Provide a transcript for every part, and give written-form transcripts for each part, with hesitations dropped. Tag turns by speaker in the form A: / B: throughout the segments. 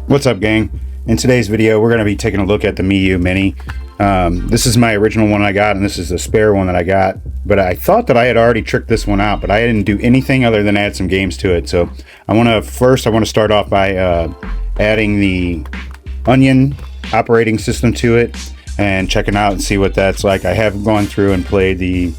A: What's up, gang? In today's video we're going to be taking a look at the Miyoo Mini. This is my original one I got, and this is the spare one that I got, but I thought that I had already tricked this one out, but I didn't do anything other than add some games to it. So I want to start off by adding the Onion operating system to it and checking out and see what that's like. I have gone through and played the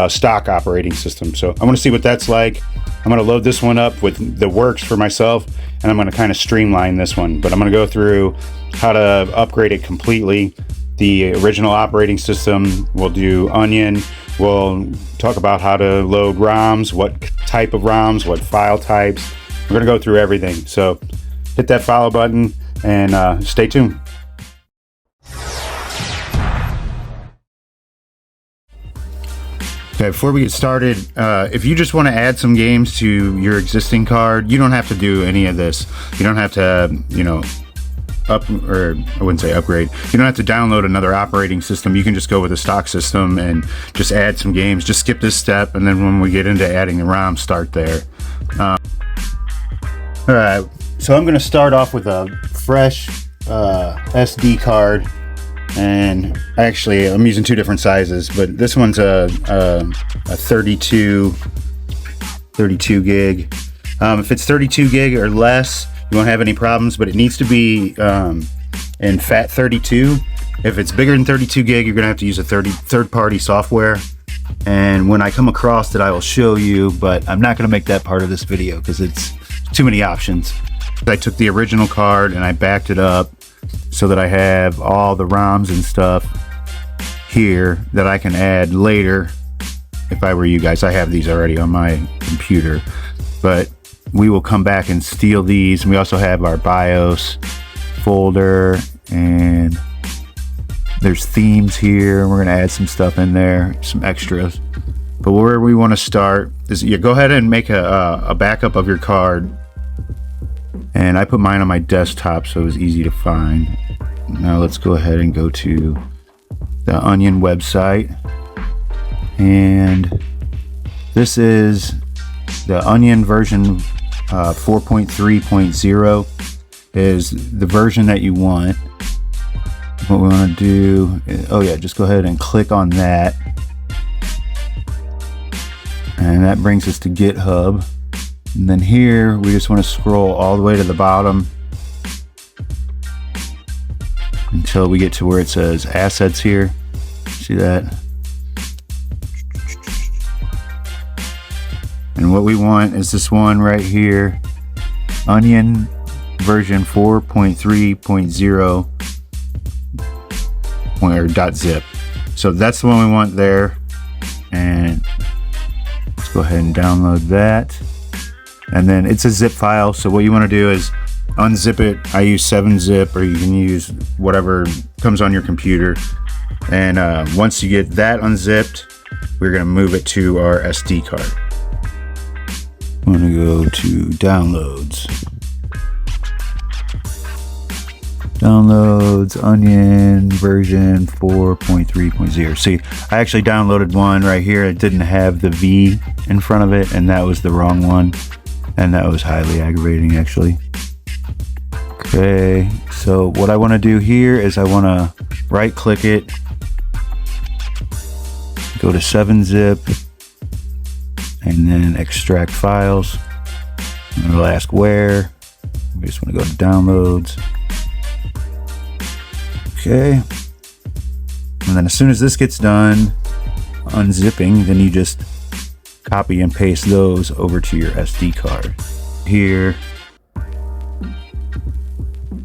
A: stock operating system, so I want to see what that's like. I'm going to load this one up with the works for myself, and I'm going to kind of streamline this one, but I'm going to go through how to upgrade it completely. The original operating system, we'll do Onion, we'll talk about how to load ROMs, what type of ROMs, what file types. We're going to go through everything, so hit that follow button and stay tuned. Okay, before we get started, if you just want to add some games to your existing card, you don't have to do any of this. You don't have to, I wouldn't say upgrade. You don't have to download another operating system. You can just go with a stock system and just add some games. Just skip this step, and then when we get into adding the ROM, start there. Alright, so I'm going to start off with a fresh SD card. And actually I'm using two different sizes, but this one's a 32 gig. If it's 32 gig or less, you won't have any problems, but it needs to be in FAT32. If it's bigger than 32 gig, you're gonna have to use a third-party software, and when I come across it I will show you, but I'm not gonna make that part of this video because it's too many options. I took the original card and I backed it up so that I have all the ROMs and stuff here that I can add later. If I were you guys, I have these already on my computer, but we will come back and steal these. We also have our BIOS folder, and there's themes here. We're gonna add some stuff in there, some extras. But where we want to start is you go ahead and make a backup of your card. And I put mine on my desktop so it was easy to find. Now let's go ahead and go to the Onion website. And this is the Onion version 4.3.0 is the version that you want. What we want to do is, just go ahead and click on that. And that brings us to GitHub. And then here we just want to scroll all the way to the bottom until we get to where it says assets here. See that? And what we want is this one right here, Onion version 4.3.0 .zip. So that's the one we want there, and let's go ahead and download that. And then it's a zip file, so what you want to do is unzip it. I use 7-zip, or you can use whatever comes on your computer. And once you get that unzipped, we're going to move it to our SD card. I'm going to go to downloads. Downloads, Onion version 4.3.0. See, I actually downloaded one right here. It didn't have the V in front of it, and that was the wrong one. And that was highly aggravating, actually. Okay, so what I want to do here is I want to right click it, go to 7-zip, and then extract files. And it'll ask where. We just want to go to downloads. Okay, and then as soon as this gets done unzipping, then you just copy and paste those over to your SD card. Here,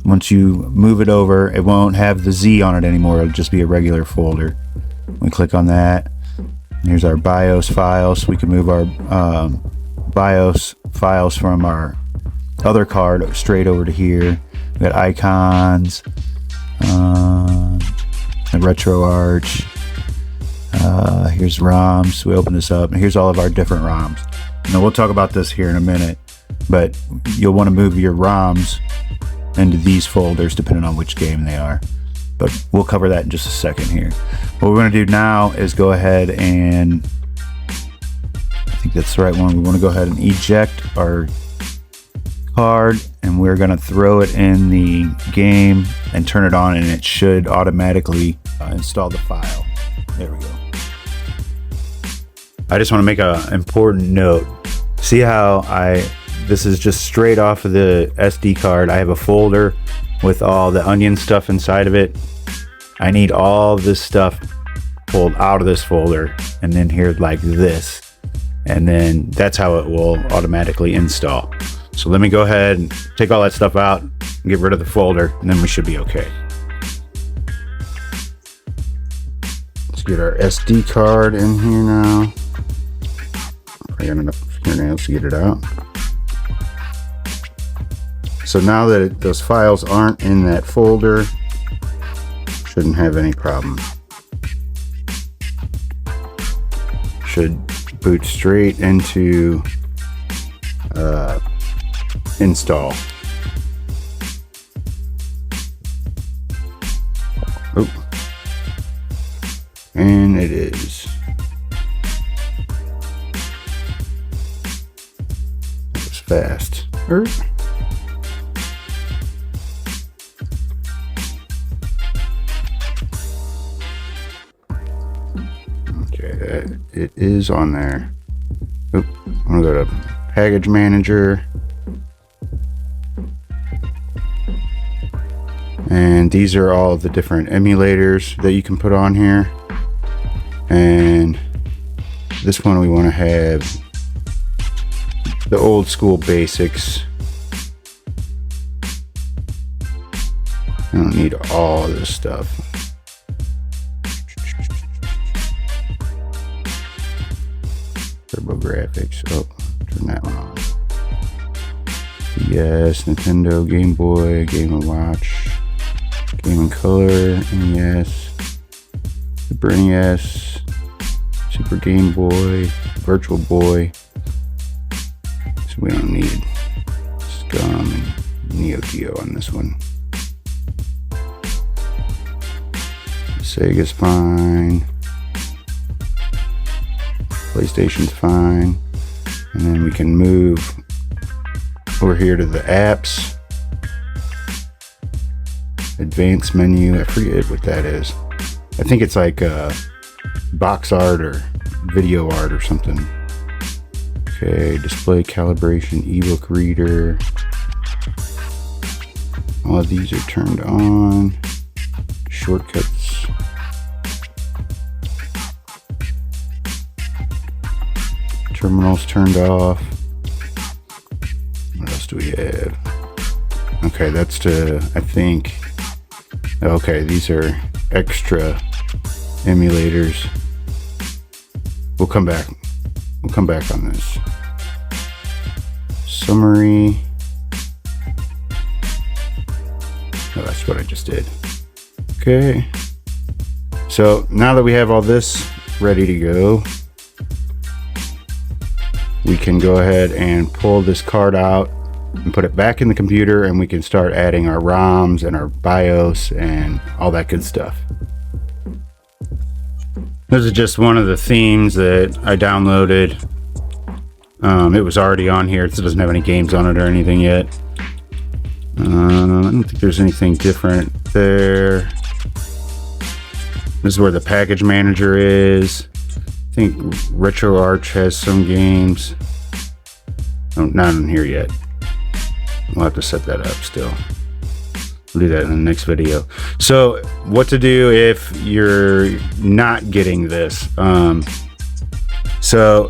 A: once you move it over, it won't have the Z on it anymore. It'll just be a regular folder. We click on that. Here's our BIOS files. We can move our BIOS files from our other card straight over to here. We got icons, the RetroArch. Here's ROMs. We open this up, and here's all of our different ROMs. Now we'll talk about this here in a minute, but you'll want to move your ROMs into these folders depending on which game they are. But we'll cover that in just a second here. What we're going to do now is go ahead and, I think that's the right one. We want to go ahead and eject our card and we're gonna throw it in the game and turn it on, and it should automatically install the file. There we go. I just want to make an important note. See how this is just straight off of the SD card. I have a folder with all the onion stuff inside of it. I need all this stuff pulled out of this folder and then here like this. And then that's how it will automatically install. So let me go ahead and take all that stuff out and get rid of the folder, and then we should be okay. Let's get our SD card in here now. I got enough fingernails to get it out. So now that those files aren't in that folder, shouldn't have any problem. Should boot straight into install. Oh, and it is. It was fast. Okay, it is on there. Oop, I'm gonna go to package manager. And these are all the different emulators that you can put on here. And this one we want to have the old school basics. I don't need all of this stuff. TurboGrafx. Oh, turn that one on. Yes, Nintendo, Game Boy, Game & Watch, Game & Color, NES, Super NES, Super Game Boy, Virtual Boy. So we don't need Scum and Neo Geo on this one. Sega's fine. PlayStation's fine. And then we can move over here to the apps. Advanced menu, I forget what that is. I think it's like box art or video art or something. Okay, display calibration, ebook reader. All of these are turned on. Shortcuts. Terminals turned off. What else do we have? Okay, that's to, I think. Okay, these are extra emulators. We'll come back. We'll come back on this. Summary. Oh, that's what I just did. Okay. So now that we have all this ready to go, we can go ahead and pull this card out and put it back in the computer, and we can start adding our ROMs and our BIOS and all that good stuff. This is just one of the themes that I downloaded. It was already on here, so it doesn't have any games on it or anything yet. I don't think there's anything different there. This is where the package manager is. I think RetroArch has some games. Oh, not in here yet. We'll have to set that up still. We'll do that in the next video. So what to do if you're not getting this. So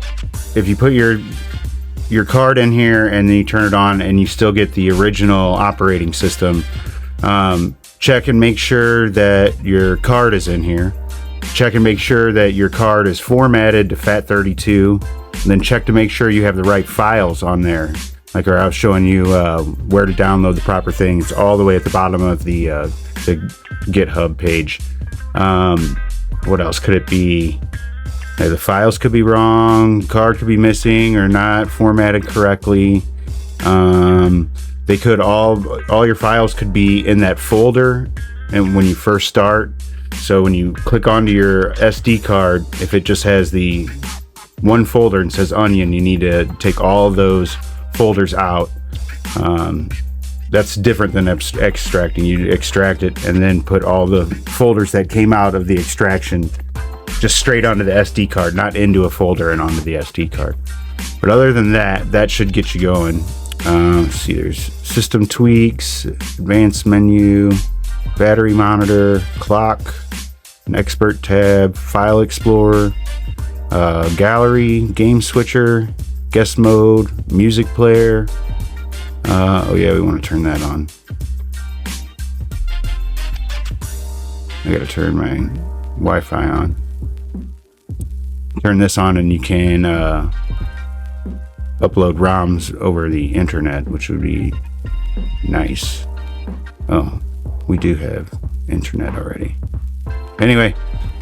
A: if you put your card in here and then you turn it on and you still get the original operating system, check and make sure that your card is in here. Check and make sure that your card is formatted to FAT32, and then check to make sure you have the right files on there. Like I was showing you where to download the proper thing. It's all the way at the bottom of the GitHub page. What else could it be? The files could be wrong, the card could be missing or not formatted correctly. They could all your files could be in that folder, and when you first start. So when you click onto your SD card, if it just has the one folder and says Onion, you need to take all of those folders out. That's different than extracting. You extract it and then put all the folders that came out of the extraction just straight onto the SD card, not into a folder and onto the SD card. But other than that, that should get you going. Let's see, there's system tweaks, advanced menu, battery monitor, clock, an expert tab, file explorer, gallery, game switcher, guest mode, music player. Oh yeah, we want to turn that on. I gotta turn my Wi-Fi on. Turn this on and you can upload ROMs over the internet, which would be nice. Oh, we do have internet already. Anyway,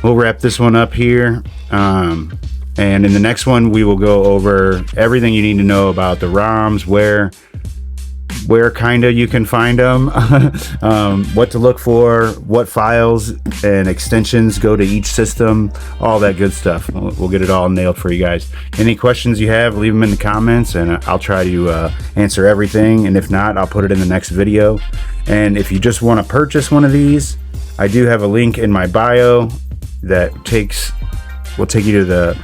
A: we'll wrap this one up here. And in the next one, we will go over everything you need to know about the ROMs, where kinda you can find them, what to look for, what files and extensions go to each system, all that good stuff. We'll get it all nailed for you guys. Any questions you have, leave them in the comments and I'll try to answer everything. And if not, I'll put it in the next video. And if you just want to purchase one of these, I do have a link in my bio that will take you to the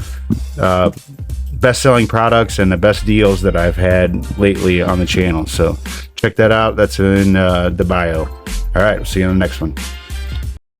A: best-selling products and the best deals that I've had lately on the channel. So check that out. That's in the bio. All right, we'll see you on the next one.